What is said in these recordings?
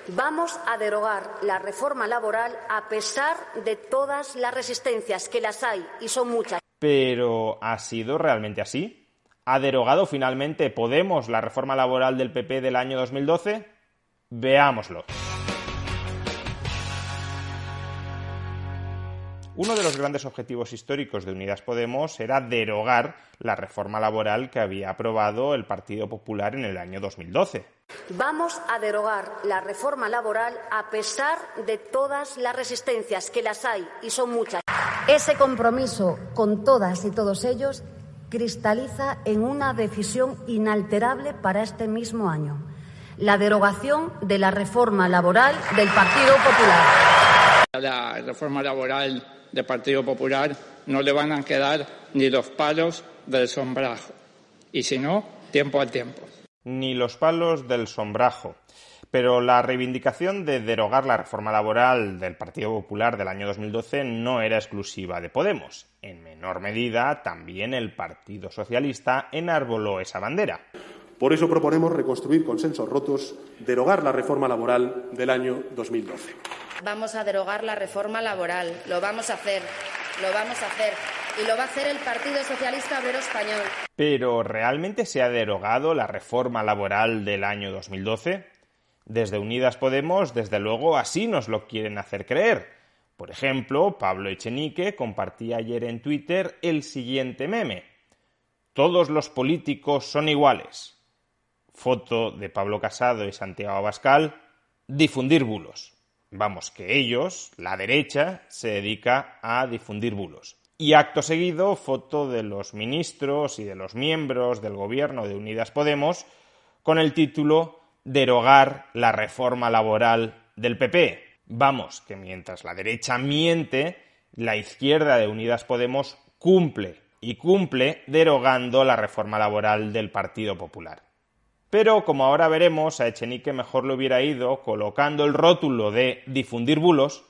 Vamos a derogar la reforma laboral a pesar de todas las resistencias, que las hay y son muchas. ¿Pero ha sido realmente así? ¿Ha derogado finalmente Podemos la reforma laboral del PP del año 2012? Veámoslo. Uno de los grandes objetivos históricos de Unidas Podemos era derogar la reforma laboral que había aprobado el Partido Popular en el año 2012. Vamos a derogar la reforma laboral a pesar de todas las resistencias, que las hay y son muchas. Ese compromiso con todas y todos ellos cristaliza en una decisión inalterable para este mismo año: la derogación de la reforma laboral del Partido Popular. La reforma laboral del Partido Popular no le van a quedar ni los palos del sombrajo. Y si no, tiempo al tiempo. Ni los palos del sombrajo. Pero la reivindicación de derogar la reforma laboral del Partido Popular del año 2012 no era exclusiva de Podemos. En menor medida, también el Partido Socialista enarboló esa bandera. Por eso proponemos reconstruir consensos rotos, derogar la reforma laboral del año 2012. Vamos a derogar la reforma laboral, lo vamos a hacer, y lo va a hacer el Partido Socialista Obrero Español. ¿Pero realmente se ha derogado la reforma laboral del año 2012? Desde Unidas Podemos, desde luego, así nos lo quieren hacer creer. Por ejemplo, Pablo Echenique compartía ayer en Twitter el siguiente meme: todos los políticos son iguales. Foto de Pablo Casado y Santiago Abascal: difundir bulos. Vamos, que ellos, la derecha, se dedica a difundir bulos. Y acto seguido, foto de los ministros y de los miembros del gobierno de Unidas Podemos con el título «Derogar la reforma laboral del PP». Vamos, que mientras la derecha miente, la izquierda de Unidas Podemos cumple, y cumple derogando la reforma laboral del Partido Popular. Pero, como ahora veremos, a Echenique mejor le hubiera ido colocando el rótulo de difundir bulos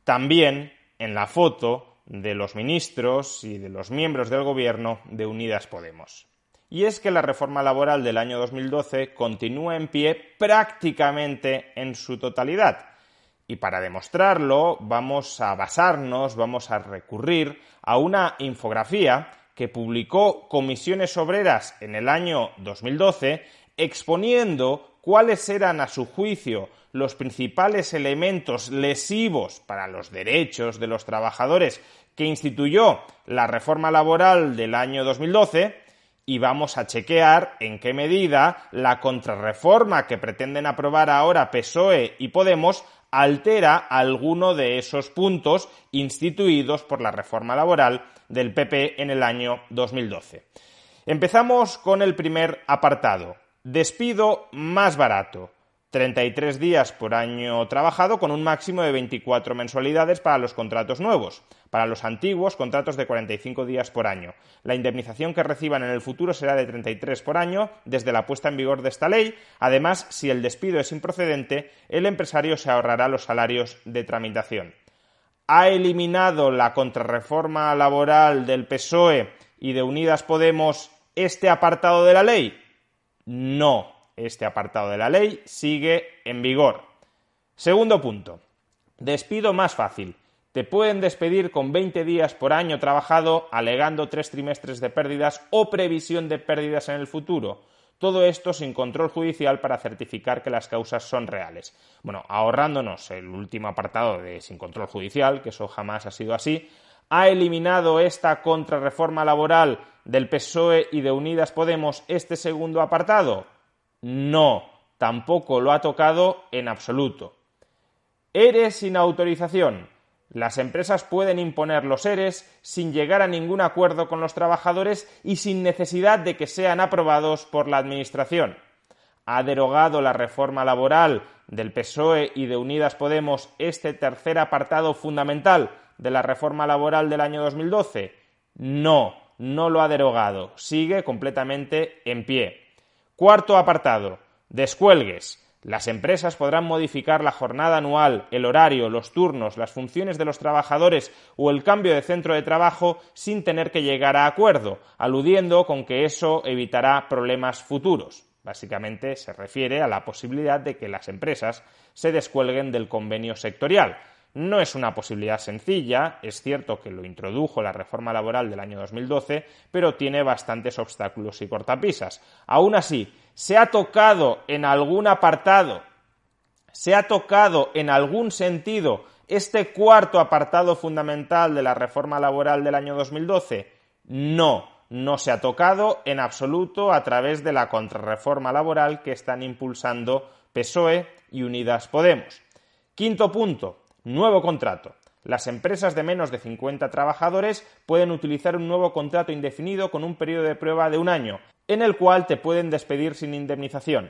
también en la foto de los ministros y de los miembros del gobierno de Unidas Podemos. Y es que la reforma laboral del año 2012 continúa en pie prácticamente en su totalidad. Y para demostrarlo vamos a recurrir a una infografía que publicó Comisiones Obreras en el año 2012, exponiendo cuáles eran, a su juicio, los principales elementos lesivos para los derechos de los trabajadores que instituyó la reforma laboral del año 2012, y vamos a chequear en qué medida la contrarreforma que pretenden aprobar ahora PSOE y Podemos altera alguno de esos puntos instituidos por la reforma laboral del PP en el año 2012. Empezamos con el primer apartado: despido más barato. 33 días por año trabajado con un máximo de 24 mensualidades para los contratos nuevos. Para los antiguos, contratos de 45 días por año. La indemnización que reciban en el futuro será de 33 por año desde la puesta en vigor de esta ley. Además, si el despido es improcedente, el empresario se ahorrará los salarios de tramitación. ¿Ha eliminado la contrarreforma laboral del PSOE y de Unidas Podemos este apartado de la ley? No, este apartado de la ley sigue en vigor. Segundo punto: despido más fácil. Te pueden despedir con 20 días por año trabajado, alegando 3 trimestres de pérdidas o previsión de pérdidas en el futuro. Todo esto sin control judicial para certificar que las causas son reales. Bueno, ahorrándonos el último apartado de sin control judicial, que eso jamás ha sido así. ¿Ha eliminado esta contrarreforma laboral del PSOE y de Unidas Podemos este segundo apartado? No, tampoco lo ha tocado en absoluto. ERE sin autorización. Las empresas pueden imponer los EREs sin llegar a ningún acuerdo con los trabajadores y sin necesidad de que sean aprobados por la Administración. ¿Ha derogado la reforma laboral del PSOE y de Unidas Podemos este tercer apartado fundamental de la reforma laboral del año 2012? No, no lo ha derogado. Sigue completamente en pie. Cuarto apartado: descuelgues. Las empresas podrán modificar la jornada anual, el horario, los turnos, las funciones de los trabajadores o el cambio de centro de trabajo sin tener que llegar a acuerdo, aludiendo con que eso evitará problemas futuros. Básicamente se refiere a la posibilidad de que las empresas se descuelguen del convenio sectorial. No es una posibilidad sencilla, es cierto que lo introdujo la reforma laboral del año 2012, pero tiene bastantes obstáculos y cortapisas. Aún así, ¿se ha tocado en algún apartado, se ha tocado en algún sentido este cuarto apartado fundamental de la reforma laboral del año 2012? No se ha tocado en absoluto a través de la contrarreforma laboral que están impulsando PSOE y Unidas Podemos. Quinto punto, nuevo contrato. Las empresas de menos de 50 trabajadores pueden utilizar un nuevo contrato indefinido con un periodo de prueba de 1 año, en el cual te pueden despedir sin indemnización.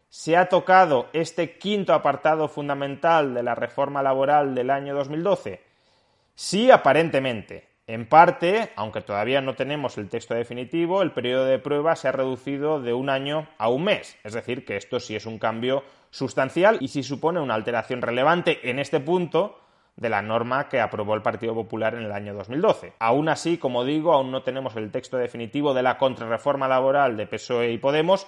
¿Se ha tocado este quinto apartado fundamental de la reforma laboral del año 2012? Sí, aparentemente. En parte, aunque todavía no tenemos el texto definitivo, el periodo de prueba se ha reducido de 1 año a 1 mes. Es decir, que esto sí es un cambio sustancial y sí supone una alteración relevante en este punto de la norma que aprobó el Partido Popular en el año 2012. Aún así, como digo, aún no tenemos el texto definitivo de la contrarreforma laboral de PSOE y Podemos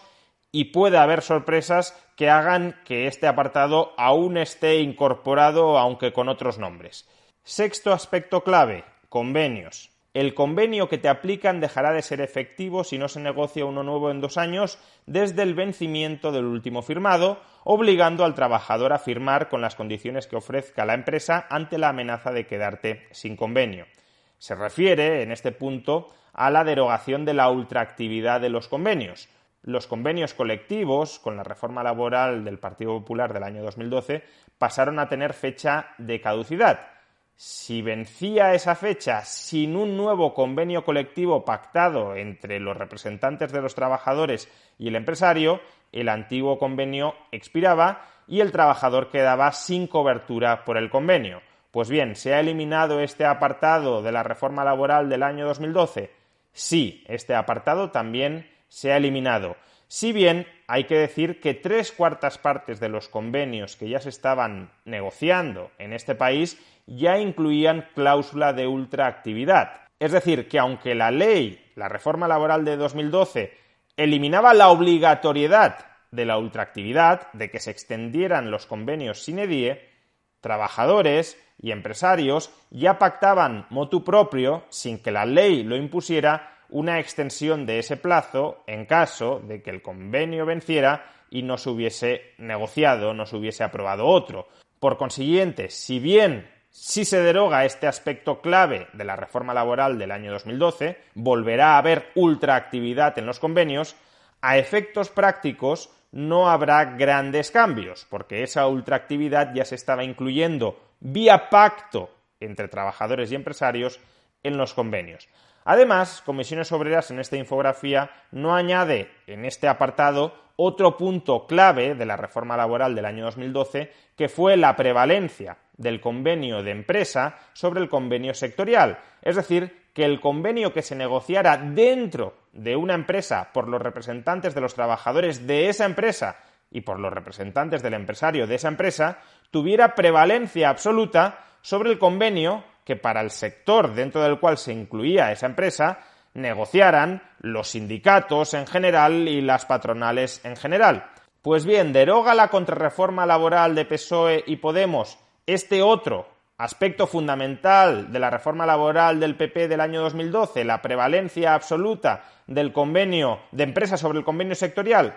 y puede haber sorpresas que hagan que este apartado aún esté incorporado, aunque con otros nombres. Sexto aspecto clave. Convenios. El convenio que te aplican dejará de ser efectivo si no se negocia uno nuevo en 2 años desde el vencimiento del último firmado, obligando al trabajador a firmar con las condiciones que ofrezca la empresa ante la amenaza de quedarte sin convenio. Se refiere, en este punto, a la derogación de la ultraactividad de los convenios. Los convenios colectivos, con la reforma laboral del Partido Popular del año 2012, pasaron a tener fecha de caducidad. Si vencía esa fecha sin un nuevo convenio colectivo pactado entre los representantes de los trabajadores y el empresario, el antiguo convenio expiraba y el trabajador quedaba sin cobertura por el convenio. Pues bien, ¿se ha eliminado este apartado de la reforma laboral del año 2012? Sí, este apartado también se ha eliminado. Si bien hay que decir que 3/4 partes de los convenios que ya se estaban negociando en este país ya incluían cláusula de ultraactividad. Es decir, que aunque la ley, la reforma laboral de 2012, eliminaba la obligatoriedad de la ultraactividad, de que se extendieran los convenios sine die, trabajadores y empresarios ya pactaban motu proprio, sin que la ley lo impusiera, una extensión de ese plazo en caso de que el convenio venciera y no se hubiese negociado, no se hubiese aprobado otro. Por consiguiente, si bien sí se deroga este aspecto clave de la reforma laboral del año 2012, volverá a haber ultraactividad en los convenios, a efectos prácticos no habrá grandes cambios, porque esa ultraactividad ya se estaba incluyendo vía pacto entre trabajadores y empresarios en los convenios. Además, Comisiones Obreras en esta infografía no añade en este apartado otro punto clave de la reforma laboral del año 2012, que fue la prevalencia del convenio de empresa sobre el convenio sectorial. Es decir, que el convenio que se negociara dentro de una empresa por los representantes de los trabajadores de esa empresa y por los representantes del empresario de esa empresa tuviera prevalencia absoluta sobre el convenio que para el sector dentro del cual se incluía esa empresa negociaran los sindicatos en general y las patronales en general. Pues bien, deroga la contrarreforma laboral de PSOE y Podemos este otro aspecto fundamental de la reforma laboral del PP del año 2012, la prevalencia absoluta del convenio de empresa sobre el convenio sectorial.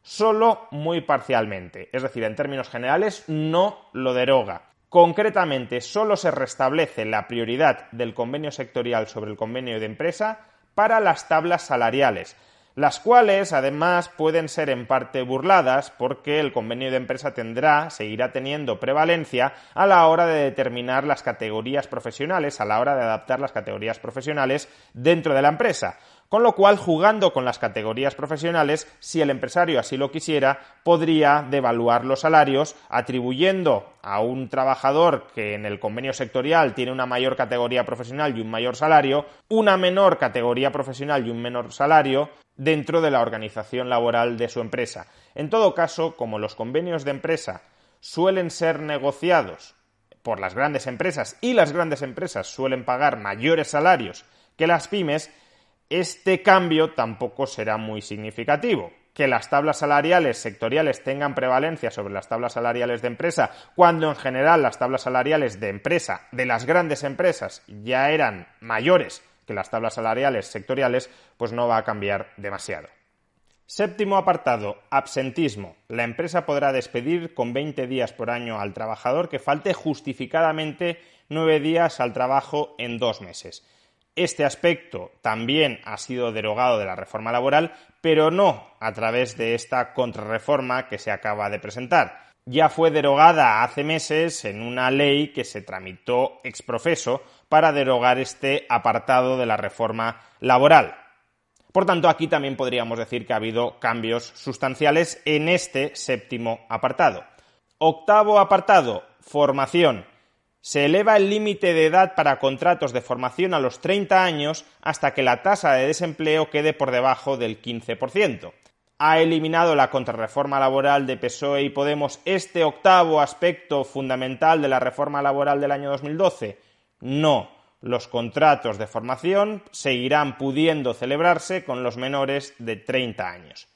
Solo muy parcialmente, es decir, en términos generales no lo deroga. Concretamente, solo se restablece la prioridad del convenio sectorial sobre el convenio de empresa para las tablas salariales, las cuales además pueden ser en parte burladas porque el convenio de empresa seguirá teniendo prevalencia a la hora de determinar las categorías profesionales, a la hora de adaptar las categorías profesionales dentro de la empresa. Con lo cual, jugando con las categorías profesionales, si el empresario así lo quisiera, podría devaluar los salarios, atribuyendo a un trabajador que en el convenio sectorial tiene una mayor categoría profesional y un mayor salario, una menor categoría profesional y un menor salario dentro de la organización laboral de su empresa. En todo caso, como los convenios de empresa suelen ser negociados por las grandes empresas y las grandes empresas suelen pagar mayores salarios que las pymes, este cambio tampoco será muy significativo. que las tablas salariales sectoriales tengan prevalencia sobre las tablas salariales de empresa, cuando en general las tablas salariales de empresa, de las grandes empresas, ya eran mayores que las tablas salariales sectoriales, pues no va a cambiar demasiado. Séptimo apartado, absentismo. La empresa podrá despedir con 20 días por año al trabajador que falte justificadamente 9 días al trabajo en 2 meses. Este aspecto también ha sido derogado de la reforma laboral, pero no a través de esta contrarreforma que se acaba de presentar. Ya fue derogada hace meses en una ley que se tramitó ex professo para derogar este apartado de la reforma laboral. Por tanto, aquí también podríamos decir que ha habido cambios sustanciales en este séptimo apartado. Octavo apartado, formación. Se eleva el límite de edad para contratos de formación a los 30 años hasta que la tasa de desempleo quede por debajo del 15%. ¿Ha eliminado la contrarreforma laboral de PSOE y Podemos este octavo aspecto fundamental de la reforma laboral del año 2012? No. Los contratos de formación seguirán pudiendo celebrarse con los menores de 30 años.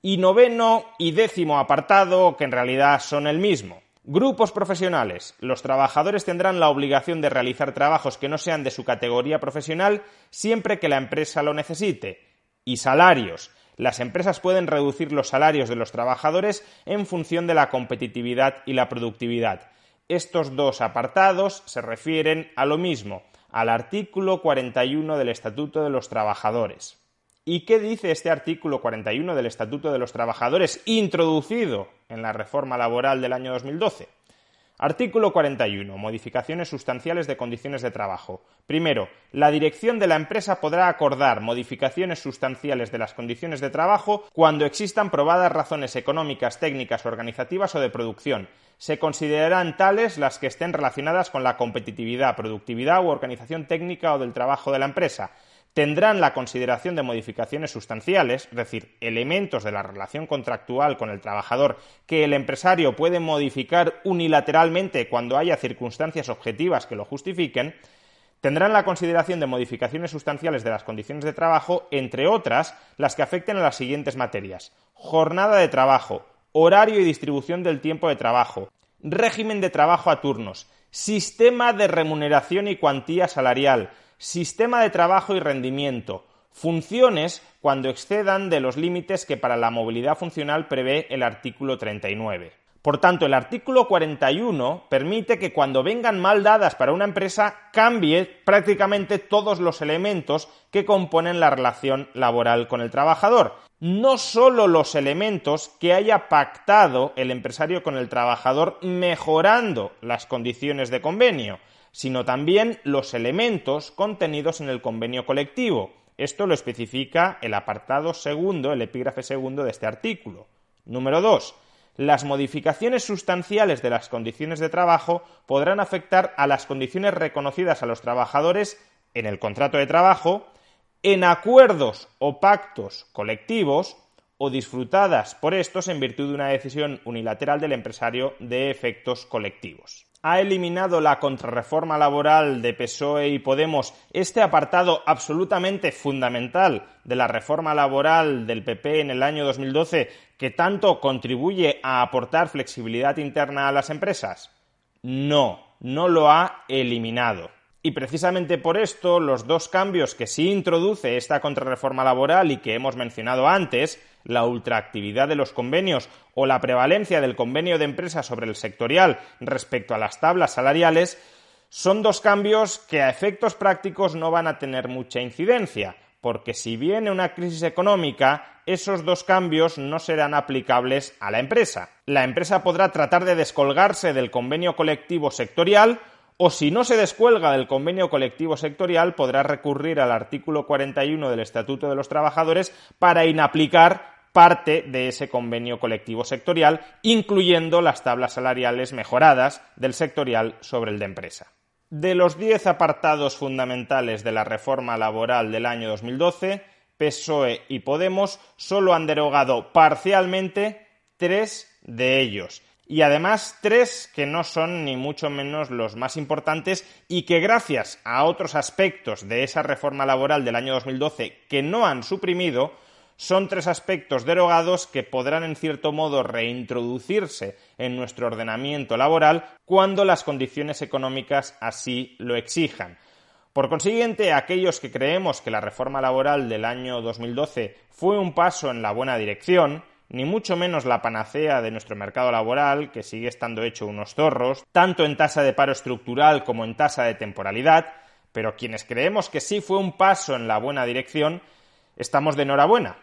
Y noveno y décimo apartado, que en realidad son el mismo. Grupos profesionales. Los trabajadores tendrán la obligación de realizar trabajos que no sean de su categoría profesional siempre que la empresa lo necesite. Y salarios. Las empresas pueden reducir los salarios de los trabajadores en función de la competitividad y la productividad. Estos dos apartados se refieren a lo mismo, al artículo 41 del Estatuto de los Trabajadores. ¿Y qué dice este artículo 41 del Estatuto de los Trabajadores introducido en la reforma laboral del año 2012? Artículo 41. Modificaciones sustanciales de condiciones de trabajo. Primero, la dirección de la empresa podrá acordar modificaciones sustanciales de las condiciones de trabajo cuando existan probadas razones económicas, técnicas, organizativas o de producción. Se considerarán tales las que estén relacionadas con la competitividad, productividad u organización técnica o del trabajo de la empresa. Tendrán la consideración de modificaciones sustanciales, es decir, elementos de la relación contractual con el trabajador que el empresario puede modificar unilateralmente cuando haya circunstancias objetivas que lo justifiquen. Tendrán la consideración de modificaciones sustanciales de las condiciones de trabajo, entre otras, las que afecten a las siguientes materias: jornada de trabajo, horario y distribución del tiempo de trabajo, régimen de trabajo a turnos, sistema de remuneración y cuantía salarial, sistema de trabajo y rendimiento, funciones cuando excedan de los límites que para la movilidad funcional prevé el artículo 39. Por tanto, el artículo 41 permite que cuando vengan mal dadas para una empresa cambie prácticamente todos los elementos que componen la relación laboral con el trabajador. No solo los elementos que haya pactado el empresario con el trabajador mejorando las condiciones de convenio, sino también los elementos contenidos en el convenio colectivo. Esto lo especifica el apartado segundo, el epígrafe segundo de este artículo. Número 2. Las modificaciones sustanciales de las condiciones de trabajo podrán afectar a las condiciones reconocidas a los trabajadores en el contrato de trabajo, en acuerdos o pactos colectivos o disfrutadas por estos en virtud de una decisión unilateral del empresario de efectos colectivos. ¿Ha eliminado la contrarreforma laboral de PSOE y Podemos este apartado absolutamente fundamental de la reforma laboral del PP en el año 2012 que tanto contribuye a aportar flexibilidad interna a las empresas? No, no lo ha eliminado. Y precisamente por esto, los dos cambios que sí introduce esta contrarreforma laboral y que hemos mencionado antes, la ultraactividad de los convenios o la prevalencia del convenio de empresa sobre el sectorial respecto a las tablas salariales, son dos cambios que a efectos prácticos no van a tener mucha incidencia, porque si viene una crisis económica, esos dos cambios no serán aplicables a la empresa. La empresa podrá tratar de descolgarse del convenio colectivo sectorial, o si no se descuelga del convenio colectivo sectorial, podrá recurrir al artículo 41 del Estatuto de los Trabajadores para inaplicar parte de ese convenio colectivo sectorial, incluyendo las tablas salariales mejoradas del sectorial sobre el de empresa. De los 10 apartados fundamentales de la reforma laboral del año 2012, PSOE y Podemos solo han derogado parcialmente 3 de ellos. Y además 3 que no son ni mucho menos los más importantes y que gracias a otros aspectos de esa reforma laboral del año 2012 que no han suprimido, son 3 aspectos derogados que podrán en cierto modo reintroducirse en nuestro ordenamiento laboral cuando las condiciones económicas así lo exijan. Por consiguiente, aquellos que creemos que la reforma laboral del año 2012 fue un paso en la buena dirección, ni mucho menos la panacea de nuestro mercado laboral, que sigue estando hecho unos zorros, tanto en tasa de paro estructural como en tasa de temporalidad, pero quienes creemos que sí fue un paso en la buena dirección, estamos de enhorabuena,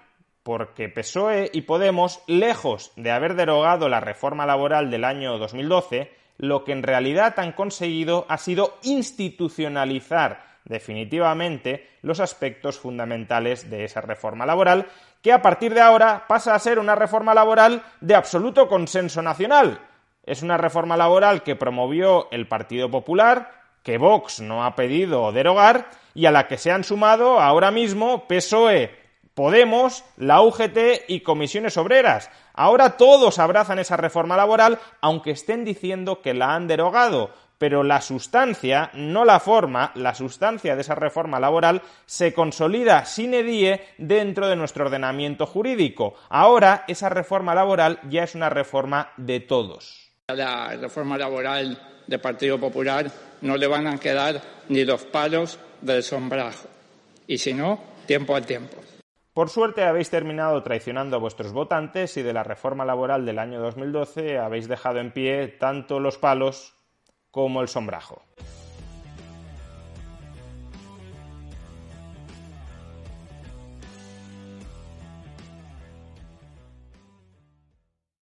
porque PSOE y Podemos, lejos de haber derogado la reforma laboral del año 2012, lo que en realidad han conseguido ha sido institucionalizar definitivamente los aspectos fundamentales de esa reforma laboral, que a partir de ahora pasa a ser una reforma laboral de absoluto consenso nacional. Es una reforma laboral que promovió el Partido Popular, que Vox no ha pedido derogar y a la que se han sumado ahora mismo PSOE, Podemos, la UGT y Comisiones Obreras. Ahora todos abrazan esa reforma laboral, aunque estén diciendo que la han derogado, pero la sustancia, no la forma, la sustancia de esa reforma laboral se consolida sine die dentro de nuestro ordenamiento jurídico. Ahora esa reforma laboral ya es una reforma de todos. La reforma laboral del Partido Popular no le van a quedar ni los palos del sombrajo. Y si no, tiempo al tiempo. Por suerte habéis terminado traicionando a vuestros votantes y de la reforma laboral del año 2012 habéis dejado en pie tanto los palos como el sombrajo.